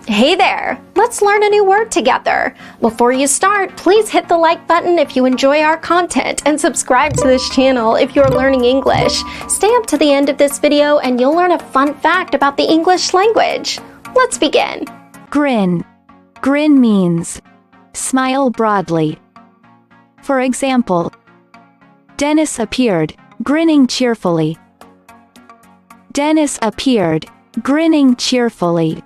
Hey there! Let's learn a new word together. Before you start, please hit the like button if you enjoy our content and subscribe to this channel if you're learning English. Stay up to the end of this video and you'll learn a fun fact about the English language. Let's begin. GRIN. GRIN means smile broadly. For example, Dennis appeared, grinning cheerfully. Dennis appeared, grinning cheerfully.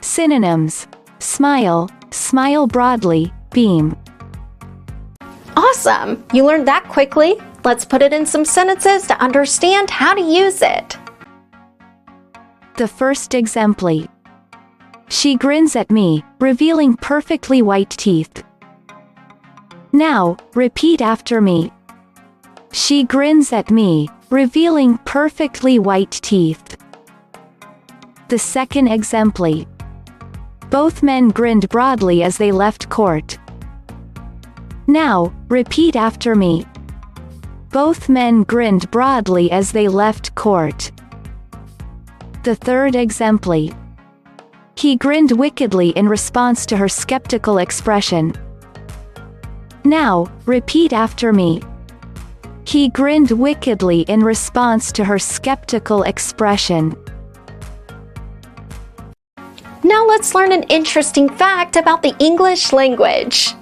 Synonyms: smile, smile broadly, beam. Awesome! You learned that quickly. Let's put it in some sentences to understand how to use it. The first exempli. She grins at me, revealing perfectly white teeth. Now, repeat after me. She grins at me, revealing perfectly white teeth. The second exempli. Both men grinned broadly as they left court. Now, repeat after me. Both men grinned broadly as they left court. The third exempli. He grinned wickedly in response to her skeptical expression. Now, repeat after me. He grinned wickedly in response to her skeptical expression. Now let's learn an interesting fact about the English language.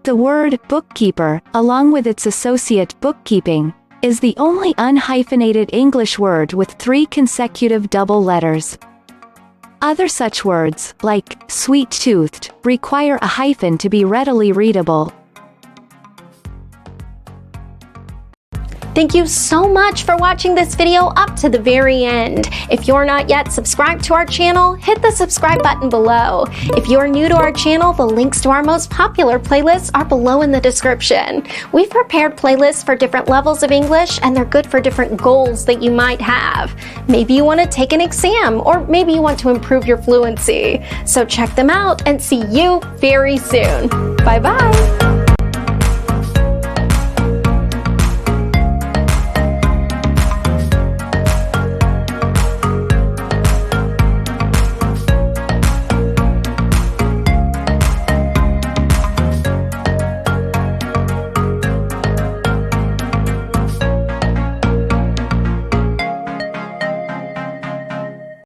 The word bookkeeper, along with its associate bookkeeping, is the only unhyphenated English word with 3 consecutive double letters. Other such words, like sweet-toothed, require a hyphen to be readily readable. Thank you so much for watching this video up to the very end. If you're not yet subscribed to our channel, hit the subscribe button below. If you're new to our channel, the links to our most popular playlists are below in the description. We've prepared playlists for different levels of English, and they're good for different goals that you might have. Maybe you want to take an exam, or maybe you want to improve your fluency. So check them out and see you very soon. Bye-bye.